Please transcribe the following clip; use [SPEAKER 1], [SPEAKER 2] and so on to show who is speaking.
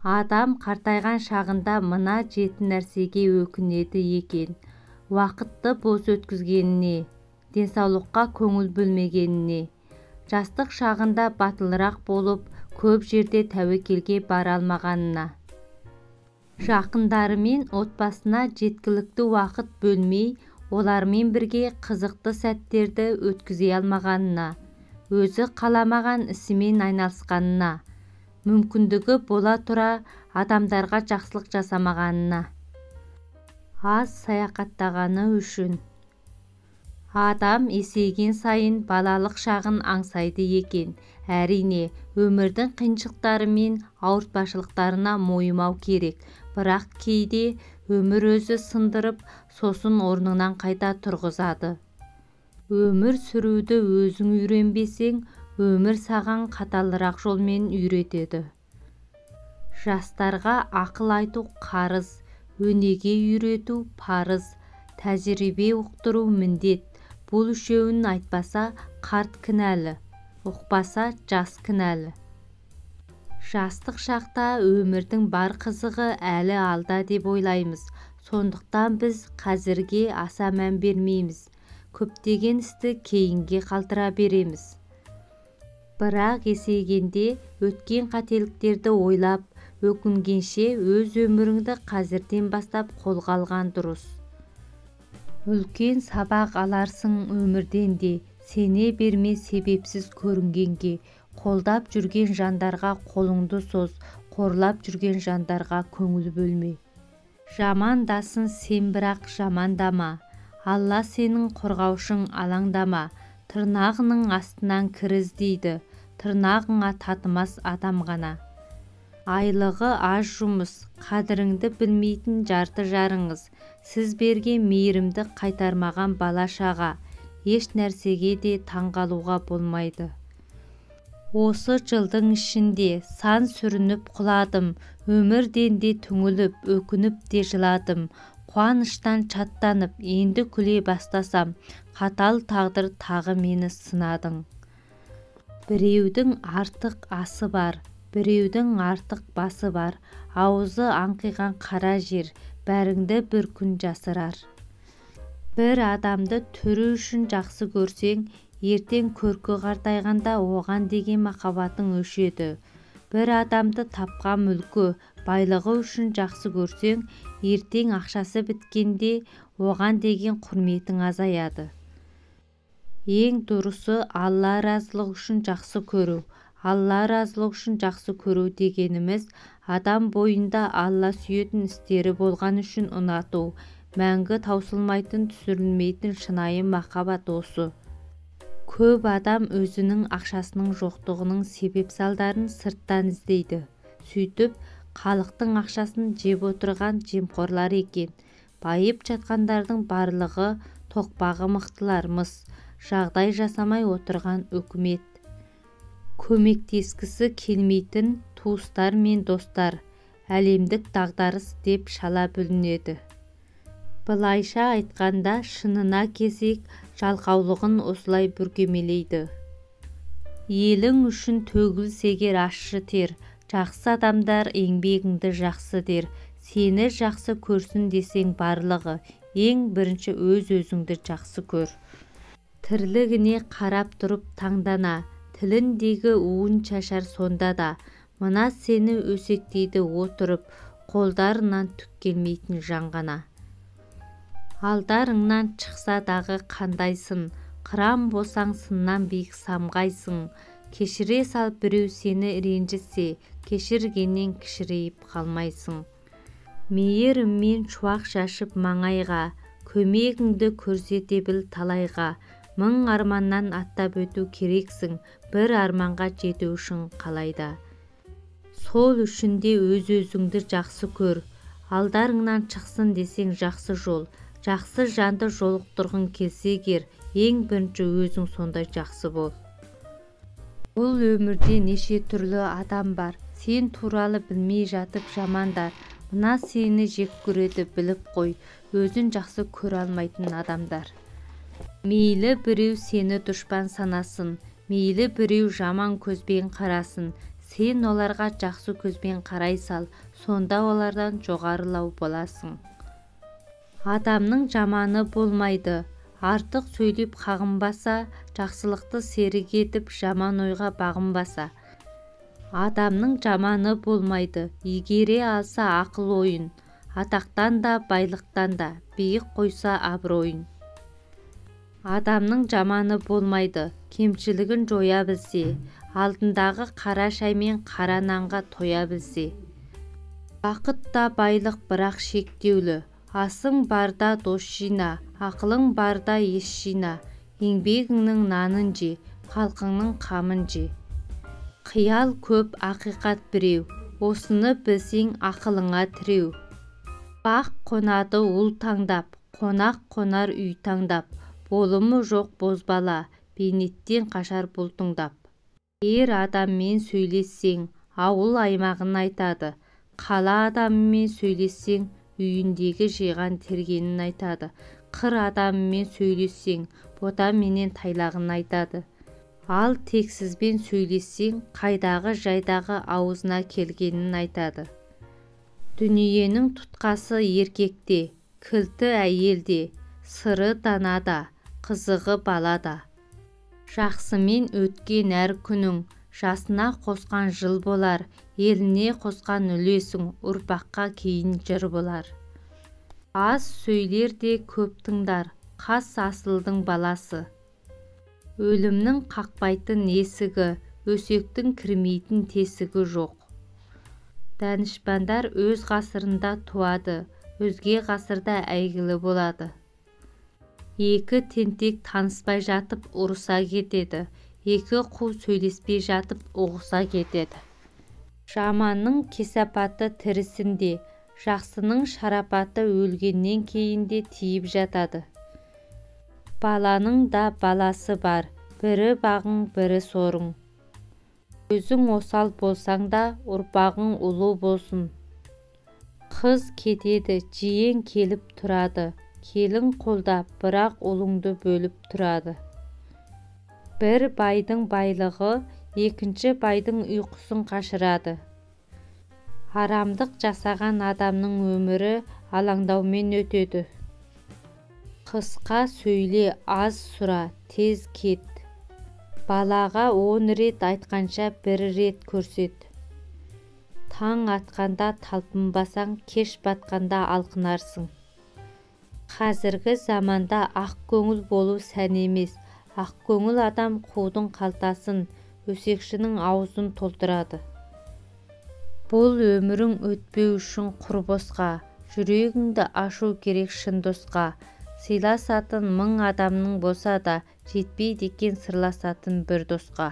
[SPEAKER 1] Адам қартайған шағында мына жеті нәрсеге өкінеді екен: уақытты бос өткізгеніне, денсаулыққа көңіл бөлмегеніне, жастық шағында батылырақ болып, көп жерде тәуекелге бара алмағанына, жақындары мен отбасына жеткілікті уақыт бөлмей, олармен бірге қызықты сәттерді өткізе алмағанына, өзі қаламаған ісімен айналысқанына, мүмкіндігі бола тұра адамдарға жақсылық жасамағанына, аз саяхаттағаны үшін. Адам есейген сайын балалық шағын аңсайды екен. Әрине, өмірдің қиыншылықтары мен ауыртпашылықтарына мойымау керек, бірақ кейде өмір өзі сындырып, сосын орнынан қайта тұрғызады. Өмір сүруді өзің үйренбесең, өмір саған қаталырақ жолмен үйретеді. Жастарға ақыл айту қарыз, өнеге үйрету парыз, тәжірибе ұқтыру міндет. Бұл үшеуін айтпаса қарт кінәлі, ұқпаса жас кінәлі. Жастық шақта өмірдің бар қызығы әлі алда деп ойлаймыз. Сондықтан біз қазірге аса мән бермейміз. Көптеген істі кейінге қалдыра береміз. Бірақ есейгенде өткен қателіктерді ойлап, өкінгенше өз өміріңді қазірден бастап қолға алған дұрыс. Үлкен сабақ аларсың өмірден де, сене берме себепсіз көрінгенге. Қолдап жүрген жандарға қолыңды соз, қорлап жүрген жандарға көңіл бөлме. Жамандасын сен бірақ жамандама, Алла сенің қорғаушың алаңдама. Тырнағының астынан кір іздейді, тырнағыңа татымас адам ғана. Айлығы аз жұмыс, қадіріңді білмейтін жарты жарыңыз, сіз берген мейірімді қайтармаған бала шаға, еш нәрсеге де таңғалуға болмайды. Осы жылдың ішінде сан сүрініп құладым, өмірден де түңіліп, өкініп те жыладым. Қуаныштан шаттанып, енді күле бастасам, қатал тағдыр тағы мені сынадың. Біреудің артық асы бар, біреудің артық басы бар, аузы аңқиған қара жер, бәріңді бір күн жасырар. Бір адамды түрі үшін жақсы көрсең, ертең көркі қартайғанда оған деген махаббатың өшеді. Бір адамды тапқан мүлкі, байлығы үшін жақсы көрсең, ертең ақшасы біткенде оған деген құрметің азаяды. Ең дұрысы Алла разылығы үшін жақсы көру. Алла разылығы үшін жақсы көру дегеніміз адам бойында Алла сүйетін істері болған үшін ұнату, мәңгі таусылмайтын, түсірілмейтін шынайы махаббат осы. Көп адам өзінің ақшасының жоқтығының себеп-салдарын сырттан іздейді. Сөйтіп, халықтың ақшасын жеп отырған жемқорлар екен. Байып жатқандардың барлығы тоқпағы мықтылар мыс, жағдай жасамай отырған үкімет. Көмектескісі келмейтін туыстар мен достар, әлемдік дағдарыс деп шала бүлінеді. Былайша айтқанда, шынына келсек, жалқаулығын осылай бүркемелейді. Елің үшін төгілсегер ащы тер, жақсы адамдар еңбегіңді жақсы дер. Сені жақсы көрсін десең барлығы, ең бірінші өз-өзіңді жақсы көр. Тірлігіне қарап тұрып таңдана, тіліндегі уын шашар сонда да. Мына сені өсектейді отырып, қолдарынан түк келмейтін жан ғана. Алдарыңнан шықса дағы қандайсың, қыран болсаң сыннан биік самғайсың. Кешіре сал біреу сені ренжітсе, кешіргеннен кішірейіп қалмайсың. Мейіріммен шуақ шашып маңайға, көмегіңді көрсете біл талайға. Мың арманнан аттап өту керексің, бір арманға жету үшін қалайда. Сол үшін де өз-өзіңді жақсы көр. Алдарыңнан шықсын десең жақсы жол. Жақсы жанды жолықтырғың келсе егер, ең бірінші өзің сондай жақсы бол. Бұл өмірде неше түрлі адам бар. Сен туралы білмей жатып жамандар. Мына сені жек көреді біліп қой, өзін жақсы көре алмайтын адамдар. Мейлі біреу сені дұшпан санасын, мейлі біреу жаман көзбен қарасын, Сен оларға жақсы көзбен қарай сал, сонда олардан жоғарылау боласың. Адамның жаманы болмайды, артық сөйлеп қағынбаса, жақсылықты серік етіп жаман ойға бағынбаса. Адамның жаманы болмайды, игере алса ақыл ойын, атақтан да байлықтан да биік қойса абыройын. Адамның жаманы болмайды, кемшілігін жоя білсе, алдындағы қара шаймен қара нанға тоя білсе. Бақыт та байлық бірақ шектеулі, асың барда дос жина, ақылың барда ес жина, еңбегіңнің нанын же, халқыңның қамын же. Қиял көп, ақиқат біреу, осыны білсең ақылыңа тіреу. Бақ қонады ұл таңдап, қонақ қонар үй таңдап, болымы жоқ бозбала, бейнеттен қашар бұлтыңдап. Ер адаммен сөйлессең, ауыл аймағын айтады, қала адамымен сөйлессең, үйіндегі жиған тергенін айтады. Қыр адамымен сөйлессең, бота менен тайлағын айтады. Ал тексізбен сөйлессең, қайдағы жайдағы аузына келгенін айтады. Дүниенің тұтқасы еркекте, кілті әйелде, сыры данада, қызығы балада. Жақсымен өткен әр күнің, жасына қосқан жыл болар, еліне қосқан үлесің, ұрпаққа кейін жыр болар. Аз сөйлер де көп тыңдар, қас асылдың баласы. Өлімнің қақпайтын есігі, өсектің кірмейтін тесігі жоқ. Данышпандар өз ғасырында туады, өзге ғасырда әйгілі болады. Екі тентек таныспай жатып ұрыса кетеді, екі қу сөйлеспей жатып ұғыса кетеді. Жаманның кесапаты тірісінде, жақсының шарапаты өлгеннен кейін де тиіп жатады. Баланың да баласы бар, бірі бағың, бірі сорың. Өзің осал болсаң да, ұрпағың ұлы болсын. Қыз кетеді, жиен келіп тұрады, келін қолда, бірақ ұлыңды бөліп тұрады. Бір байдың байлығы, екінші байдың ұйқысын қашырады. Арамдық жасаған адамның өмірі алаңдаумен өтеді. Қысқа сөйле, аз сұра, тез кет. Балаға 10 рет айтқанша 1 рет көрсет. Таң атқанда талпынбасаң, кеш батқанда алқынарсың. Қазіргі заманда ақ көңіл болу сән емес, ақ көңіл адам қудың қалтасын, өсекшінің аузын толтырады. Бұл өмірің өтпеу үшін құр босқа, жүрегіңді ашу керек шын досқа. Сыйласатын 1000 адамның болса да, жетпейді екен сырласатын бір досқа.